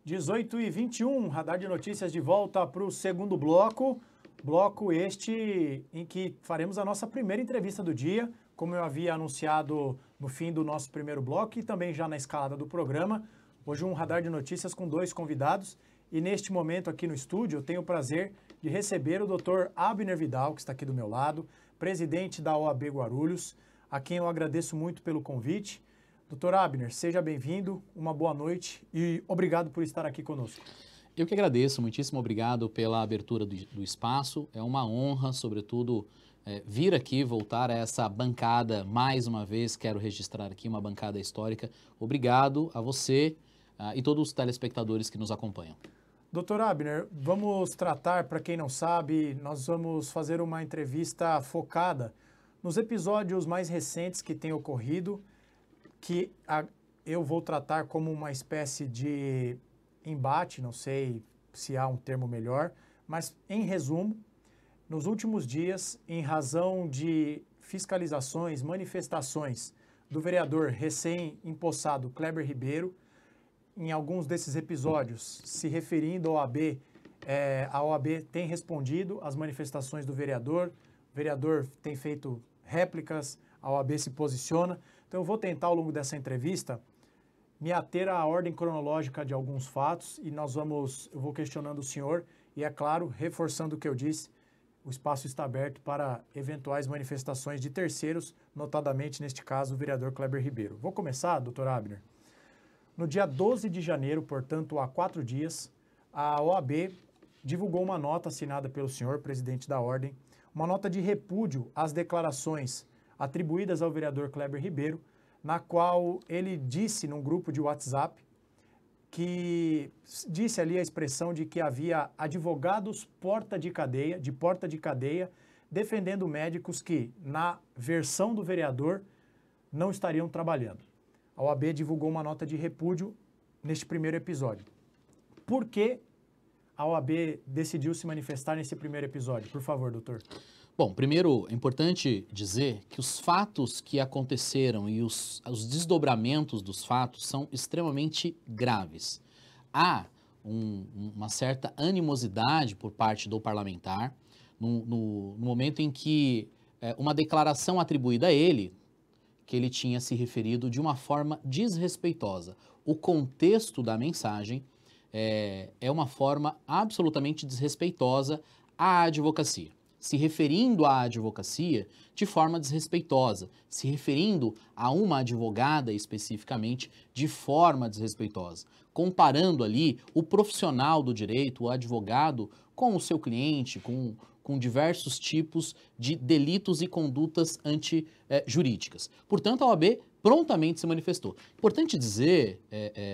18h21, Radar de Notícias de volta para o segundo bloco. Bloco este em que faremos a nossa primeira entrevista do dia, como eu havia anunciado no fim do nosso primeiro bloco e também já na escalada do programa. Hoje um Radar de Notícias com 2 convidados e neste momento aqui no estúdio eu tenho o prazer de receber o Dr. Abner Vidal, que está aqui do meu lado, presidente da OAB Guarulhos, a quem eu agradeço muito pelo convite. Dr. Abner, seja bem-vindo, uma boa noite e obrigado por estar aqui conosco. Eu que agradeço, muitíssimo obrigado pela abertura do espaço. É uma honra, sobretudo, vir aqui, voltar a essa bancada. Mais uma vez, quero registrar aqui uma bancada histórica. Obrigado a você e todos os telespectadores que nos acompanham. Dr. Abner, vamos tratar, para quem não sabe, nós vamos fazer uma entrevista focada nos episódios mais recentes que têm ocorrido, que eu vou tratar como uma espécie de embate, não sei se há um termo melhor, mas em resumo, nos últimos dias, em razão de fiscalizações, manifestações do vereador recém-empossado Kleber Ribeiro, em alguns desses episódios, se referindo ao OAB, a OAB tem respondido às manifestações do vereador, o vereador tem feito réplicas, a OAB se posiciona. Então eu vou tentar ao longo dessa entrevista me ater à ordem cronológica de alguns fatos e eu vou questionando o senhor e, é claro, reforçando o que eu disse, o espaço está aberto para eventuais manifestações de terceiros, notadamente, neste caso, o vereador Kleber Ribeiro. Vou começar, doutor Abner. No dia 12 de janeiro, portanto, há 4 dias, a OAB divulgou uma nota assinada pelo senhor, presidente da ordem, uma nota de repúdio às declarações atribuídas ao vereador Kleber Ribeiro, na qual ele disse num grupo de WhatsApp que disse ali a expressão de que havia advogados de porta de cadeia, defendendo médicos que, na versão do vereador, não estariam trabalhando. A OAB divulgou uma nota de repúdio neste primeiro episódio. Por que a OAB decidiu se manifestar nesse primeiro episódio? Por favor, doutor. Bom, primeiro é importante dizer que os fatos que aconteceram e os desdobramentos dos fatos são extremamente graves. Há uma certa animosidade por parte do parlamentar no momento em que uma declaração atribuída a ele, que ele tinha se referido de uma forma desrespeitosa. O contexto da mensagem é uma forma absolutamente desrespeitosa à advocacia. Se referindo à advocacia de forma desrespeitosa, se referindo a uma advogada especificamente de forma desrespeitosa, comparando ali o profissional do direito, o advogado, com o seu cliente, com diversos tipos de delitos e condutas antijurídicas. Portanto, a OAB prontamente se manifestou. Importante dizer,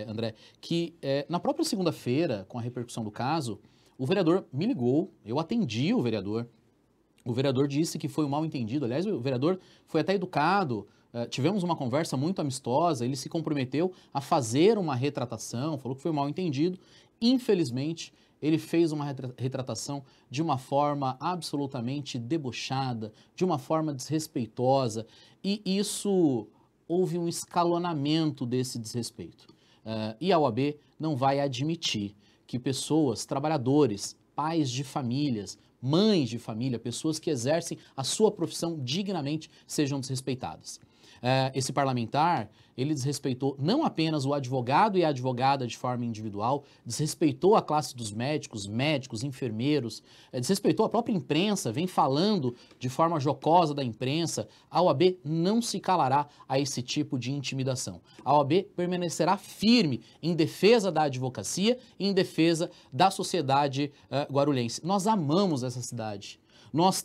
André, que na própria segunda-feira, com a repercussão do caso, o vereador me ligou, eu atendi o vereador disse que foi um mal-entendido, aliás, o vereador foi até educado, tivemos uma conversa muito amistosa, ele se comprometeu a fazer uma retratação, falou que foi um mal-entendido, infelizmente, ele fez uma retratação de uma forma absolutamente debochada, de uma forma desrespeitosa, e isso houve um escalonamento desse desrespeito. E a OAB não vai admitir que pessoas, trabalhadores, pais de famílias, mães de família, pessoas que exercem a sua profissão dignamente sejam desrespeitadas. Esse parlamentar, ele desrespeitou não apenas o advogado e a advogada de forma individual, desrespeitou a classe dos médicos, enfermeiros, desrespeitou a própria imprensa, vem falando de forma jocosa da imprensa. A OAB não se calará a esse tipo de intimidação. A OAB permanecerá firme em defesa da advocacia e em defesa da sociedade guarulhense. Nós amamos essa cidade. Nós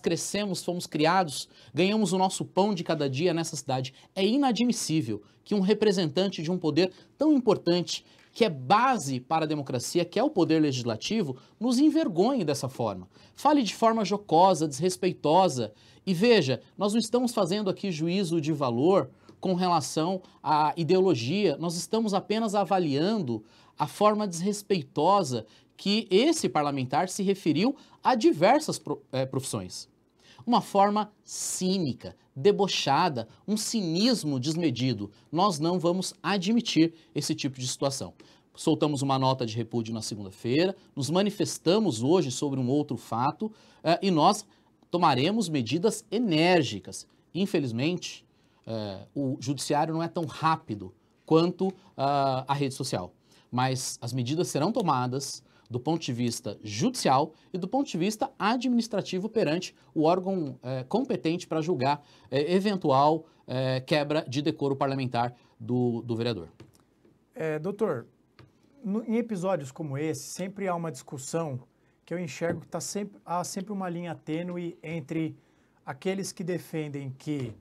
crescemos, fomos criados, ganhamos o nosso pão de cada dia nessa cidade. É inadmissível que um representante de um poder tão importante, que é base para a democracia, que é o poder legislativo, nos envergonhe dessa forma. Fale de forma jocosa, desrespeitosa. E veja, nós não estamos fazendo aqui juízo de valor com relação à ideologia, nós estamos apenas avaliando a forma desrespeitosa que esse parlamentar se referiu a diversas profissões. Uma forma cínica, debochada, um cinismo desmedido. Nós não vamos admitir esse tipo de situação. soltamos uma nota de repúdio na segunda-feira, nos manifestamos hoje sobre um outro fato e nós tomaremos medidas enérgicas. Infelizmente, o judiciário não é tão rápido quanto a rede social, mas as medidas serão tomadas do ponto de vista judicial e do ponto de vista administrativo perante o órgão competente para julgar eventual quebra de decoro parlamentar do vereador. Doutor, em episódios como esse, sempre há uma discussão que eu enxergo que há sempre uma linha tênue entre aqueles que defendem que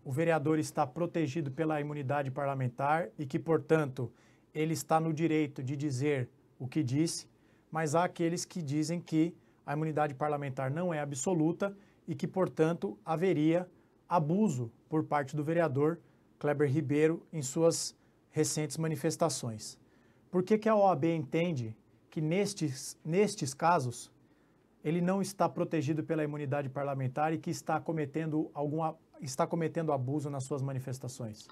o vereador está protegido pela imunidade parlamentar e que, portanto, ele está no direito de dizer o que disse, mas há aqueles que dizem que a imunidade parlamentar não é absoluta e que, portanto, haveria abuso por parte do vereador Kleber Ribeiro em suas recentes manifestações. Por que a OAB entende que nestes casos ele não está protegido pela imunidade parlamentar e que está cometendo abuso nas suas manifestações?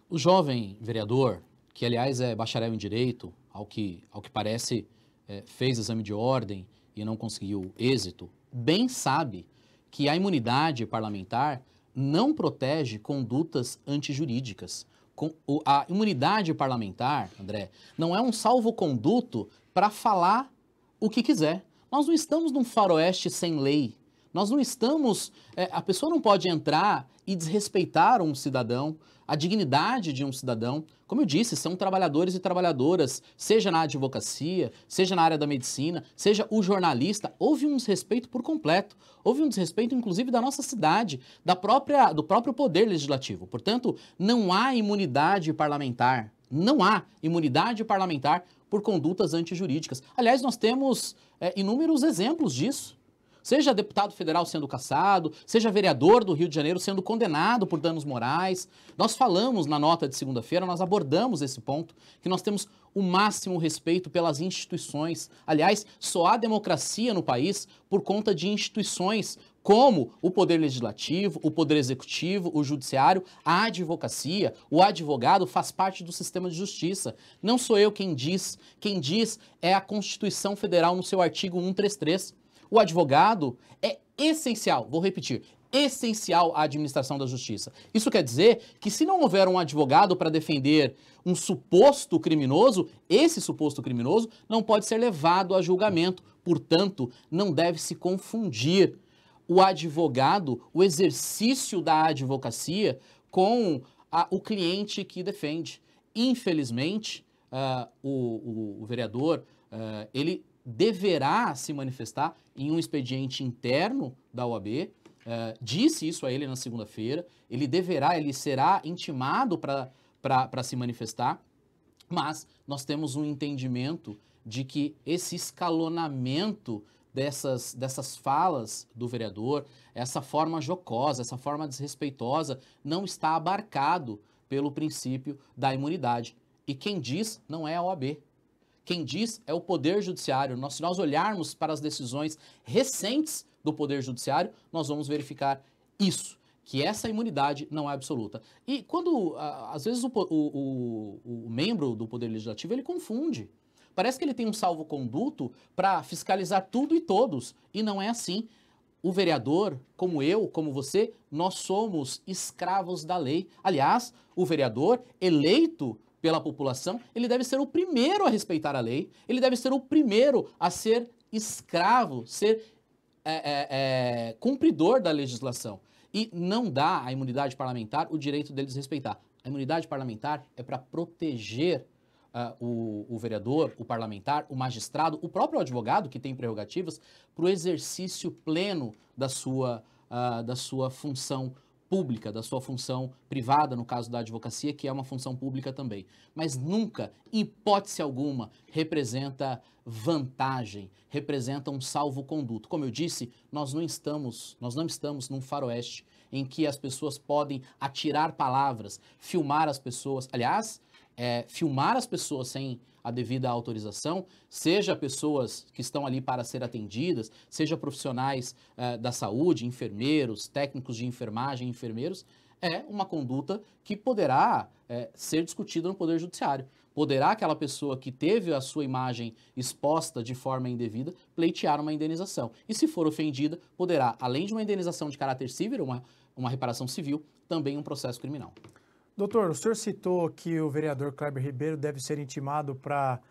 O jovem vereador, que aliás é bacharel em Direito, ao que parece fez exame de ordem e não conseguiu êxito, bem sabe que a imunidade parlamentar não protege condutas antijurídicas. A imunidade parlamentar, André, não é um salvo-conduto para falar o que quiser. Nós não estamos num faroeste sem lei. Nós não estamos... a pessoa não pode entrar e desrespeitar um cidadão, a dignidade de um cidadão. Como eu disse, são trabalhadores e trabalhadoras, seja na advocacia, seja na área da medicina, seja o jornalista. Houve um desrespeito por completo. Houve um desrespeito, inclusive, da nossa cidade, do próprio poder legislativo. Portanto, não há imunidade parlamentar. Não há imunidade parlamentar por condutas antijurídicas. Aliás, nós temos inúmeros exemplos disso. Seja deputado federal sendo cassado, seja vereador do Rio de Janeiro sendo condenado por danos morais. Nós falamos na nota de segunda-feira, nós abordamos esse ponto, que nós temos o máximo respeito pelas instituições. Aliás, só há democracia no país por conta de instituições como o Poder Legislativo, o Poder Executivo, o Judiciário, a advocacia. O advogado faz parte do sistema de justiça. Não sou eu quem diz. Quem diz é a Constituição Federal no seu artigo 133. O advogado é essencial, vou repetir, essencial à administração da justiça. Isso quer dizer que se não houver um advogado para defender um suposto criminoso, esse suposto criminoso não pode ser levado a julgamento. Portanto, não deve se confundir o advogado, o exercício da advocacia com o cliente que defende. Infelizmente, o vereador, ele deverá se manifestar em um expediente interno da OAB, disse isso a ele na segunda-feira, ele será intimado para se manifestar, mas nós temos um entendimento de que esse escalonamento dessas falas do vereador, essa forma jocosa, essa forma desrespeitosa, não está abarcado pelo princípio da imunidade. E quem diz não é a OAB. Quem diz é o Poder Judiciário. Se nós olharmos para as decisões recentes do Poder Judiciário, nós vamos verificar isso, que essa imunidade não é absoluta. E quando, às vezes, o membro do Poder Legislativo, ele confunde. Parece que ele tem um salvo-conduto para fiscalizar tudo e todos, e não é assim. O vereador, como eu, como você, nós somos escravos da lei. Aliás, o vereador eleito pela população, ele deve ser o primeiro a respeitar a lei, ele deve ser o primeiro a ser escravo, ser cumpridor da legislação. E não dá à imunidade parlamentar o direito dele desrespeitar. A imunidade parlamentar é para proteger o vereador, o parlamentar, o magistrado, o próprio advogado, que tem prerrogativas, para o exercício pleno da sua função pública, da sua função privada, no caso da advocacia, que é uma função pública também. Mas nunca, em hipótese alguma, representa vantagem, representa um salvo-conduto. Como eu disse, nós não estamos num faroeste em que as pessoas podem atirar palavras, filmar as pessoas. Aliás, filmar as pessoas sem a devida autorização, seja pessoas que estão ali para ser atendidas, seja profissionais da saúde, enfermeiros, técnicos de enfermagem, enfermeiros, é uma conduta que poderá ser discutida no Poder Judiciário. poderá aquela pessoa que teve a sua imagem exposta de forma indevida pleitear uma indenização. E se for ofendida, poderá, além de uma indenização de caráter civil, uma reparação civil, também um processo criminal. Doutor, o senhor citou que o vereador Kleber Ribeiro deve ser intimado para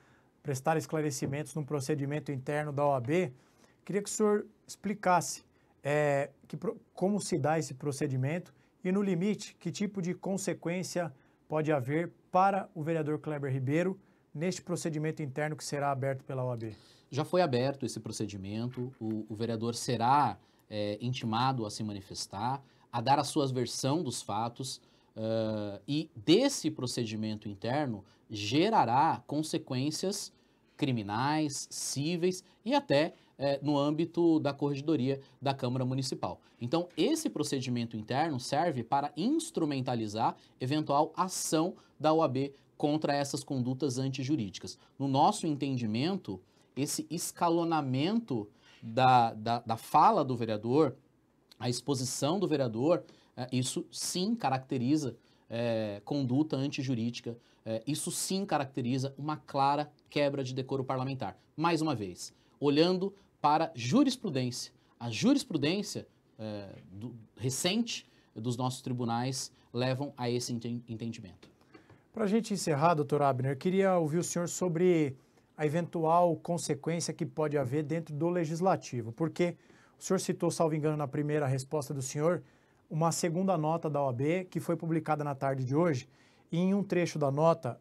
prestar esclarecimentos num procedimento interno da OAB. Queria que o senhor explicasse como se dá esse procedimento e, no limite, que tipo de consequência pode haver para o vereador Kleber Ribeiro neste procedimento interno que será aberto pela OAB. Já foi aberto esse procedimento, o vereador será intimado a se manifestar, a dar a sua versão dos fatos, e desse procedimento interno gerará consequências criminais, cíveis e até no âmbito da corregedoria da Câmara Municipal. Então, esse procedimento interno serve para instrumentalizar eventual ação da OAB contra essas condutas antijurídicas. No nosso entendimento, esse escalonamento da fala do vereador, a exposição do vereador, isso sim caracteriza conduta antijurídica, isso sim caracteriza uma clara quebra de decoro parlamentar. Mais uma vez, olhando para jurisprudência. A jurisprudência recente dos nossos tribunais levam a esse entendimento. Para a gente encerrar, doutor Abner, queria ouvir o senhor sobre a eventual consequência que pode haver dentro do legislativo, porque o senhor citou, salvo engano, na primeira resposta do senhor, uma segunda nota da OAB que foi publicada na tarde de hoje, e em um trecho da nota,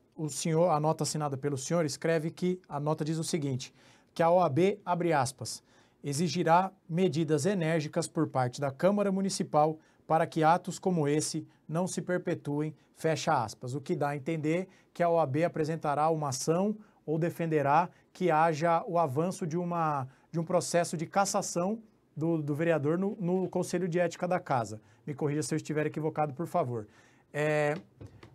a nota assinada pelo senhor, escreve que a nota diz o seguinte, que a OAB, abre aspas, exigirá medidas enérgicas por parte da Câmara Municipal para que atos como esse não se perpetuem, fecha aspas. O que dá a entender que a OAB apresentará uma ação ou defenderá que haja o avanço de um processo de cassação do vereador no Conselho de Ética da Casa. Me corrija se eu estiver equivocado, por favor.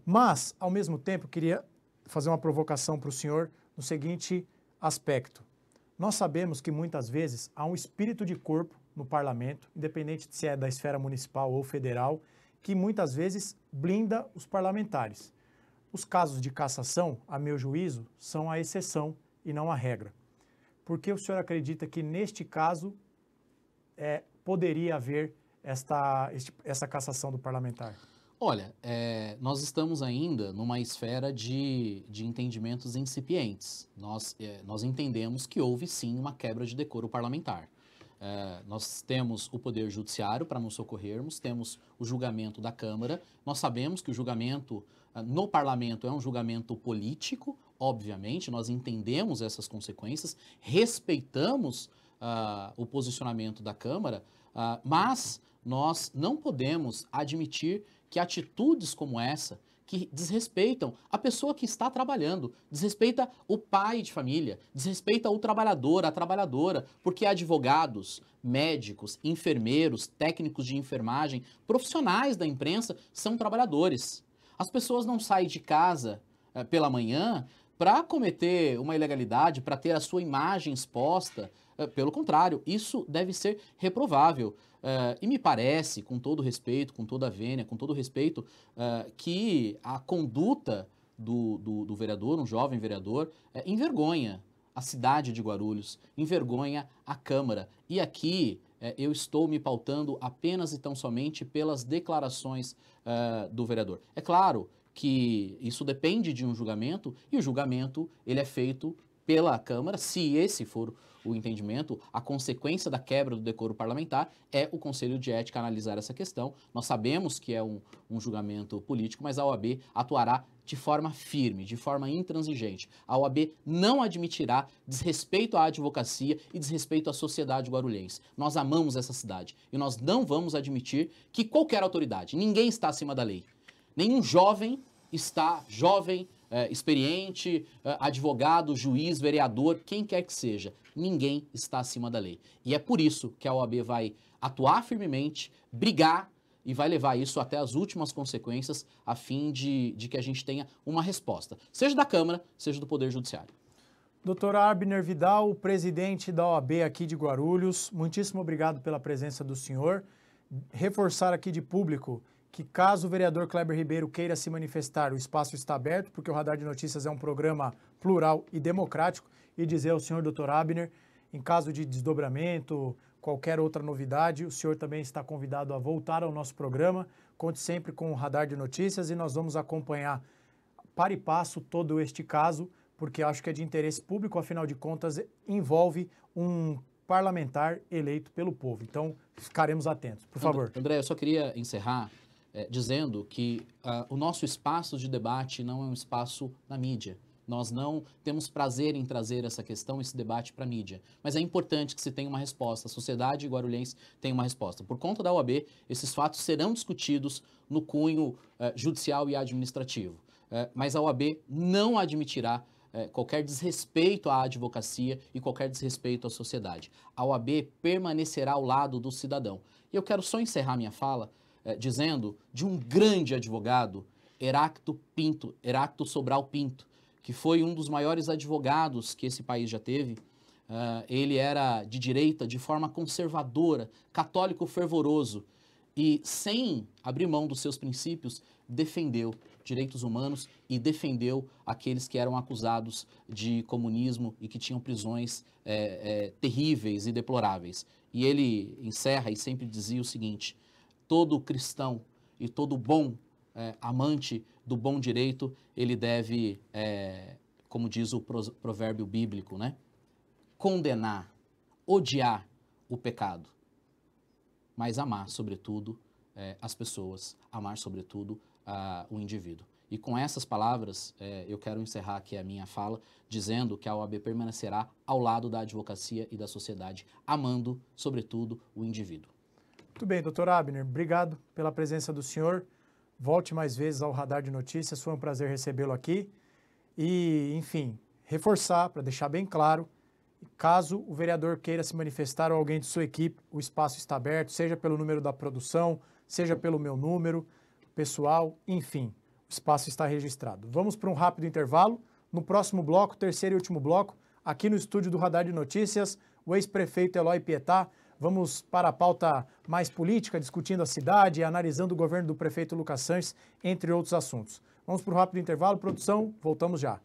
Mas, ao mesmo tempo, queria fazer uma provocação para o senhor no seguinte aspecto. Nós sabemos que muitas vezes há um espírito de corpo no parlamento, independente se é da esfera municipal ou federal, que muitas vezes blinda os parlamentares. Os casos de cassação, a meu juízo, são a exceção e não a regra. Por que o senhor acredita que neste caso poderia haver essa cassação do parlamentar? Olha, nós estamos ainda numa esfera de entendimentos incipientes. Nós entendemos que houve sim uma quebra de decoro parlamentar. Nós temos o Poder Judiciário para nos socorrermos, temos o julgamento da Câmara. Nós sabemos que o julgamento no Parlamento é um julgamento político, obviamente, nós entendemos essas consequências, respeitamos o posicionamento da Câmara, mas nós não podemos admitir que atitudes como essa, que desrespeitam a pessoa que está trabalhando, desrespeita o pai de família, desrespeita o trabalhador, a trabalhadora, porque advogados, médicos, enfermeiros, técnicos de enfermagem, profissionais da imprensa são trabalhadores. As pessoas não saem de casa pela manhã para cometer uma ilegalidade, para ter a sua imagem exposta. Pelo contrário, isso deve ser reprovável. E me parece, com todo respeito, com toda a vênia, com todo respeito, que a conduta do vereador, um jovem vereador, envergonha a cidade de Guarulhos, envergonha a Câmara. E aqui eu estou me pautando apenas e tão somente pelas declarações do vereador. É claro que isso depende de um julgamento, e o julgamento ele é feito pela Câmara. Se esse for o entendimento, a consequência da quebra do decoro parlamentar é o Conselho de Ética analisar essa questão. Nós sabemos que é um julgamento político, mas a OAB atuará de forma firme, de forma intransigente. A OAB não admitirá desrespeito à advocacia e desrespeito à sociedade guarulhense. Nós amamos essa cidade e nós não vamos admitir que qualquer autoridade, ninguém está acima da lei. Nenhum jovem está, experiente, advogado, juiz, vereador, quem quer que seja, ninguém está acima da lei. E é por isso que a OAB vai atuar firmemente, brigar e vai levar isso até as últimas consequências a fim de que a gente tenha uma resposta, seja da Câmara, seja do Poder Judiciário. Doutor Abner Vidal, presidente da OAB aqui de Guarulhos, muitíssimo obrigado pela presença do senhor. Reforçar aqui de público que caso o vereador Kleber Ribeiro queira se manifestar, o espaço está aberto, porque o Radar de Notícias é um programa plural e democrático, e dizer ao senhor Dr. Abner, em caso de desdobramento, qualquer outra novidade, o senhor também está convidado a voltar ao nosso programa. Conte sempre com o Radar de Notícias e nós vamos acompanhar para e passo todo este caso, porque acho que é de interesse público, afinal de contas, envolve um parlamentar eleito pelo povo. Então, ficaremos atentos. Por favor. André, eu só queria encerrar dizendo que o nosso espaço de debate não é um espaço na mídia. Nós não temos prazer em trazer essa questão, esse debate para a mídia. Mas é importante que se tenha uma resposta. A sociedade guarulhense tem uma resposta. Por conta da OAB, esses fatos serão discutidos no cunho judicial e administrativo. Mas a OAB não admitirá qualquer desrespeito à advocacia e qualquer desrespeito à sociedade. A OAB permanecerá ao lado do cidadão. E eu quero só encerrar minha fala dizendo de um grande advogado, Heráclito Sobral Pinto, que foi um dos maiores advogados que esse país já teve. Ele era de direita, de forma conservadora, católico fervoroso e, sem abrir mão dos seus princípios, defendeu direitos humanos e defendeu aqueles que eram acusados de comunismo e que tinham prisões terríveis e deploráveis. E ele encerra e sempre dizia o seguinte: todo cristão e todo bom amante do bom direito, ele deve, como diz o provérbio bíblico, né, condenar, odiar o pecado, mas amar, sobretudo, as pessoas, amar, sobretudo, o indivíduo. E com essas palavras, eu quero encerrar aqui a minha fala, dizendo que a OAB permanecerá ao lado da advocacia e da sociedade, amando, sobretudo, o indivíduo. Muito bem, doutor Abner, obrigado pela presença do senhor. Volte mais vezes ao Radar de Notícias, foi um prazer recebê-lo aqui. E, enfim, reforçar, para deixar bem claro, caso o vereador queira se manifestar ou alguém de sua equipe, o espaço está aberto, seja pelo número da produção, seja pelo meu número pessoal, enfim, o espaço está registrado. Vamos para um rápido intervalo. No próximo bloco, terceiro e último bloco, aqui no estúdio do Radar de Notícias, o ex-prefeito Eloy Pietá. Vamos para a pauta mais política, discutindo a cidade e analisando o governo do prefeito Lucas Sanches, entre outros assuntos. Vamos para o rápido intervalo. Produção, voltamos já.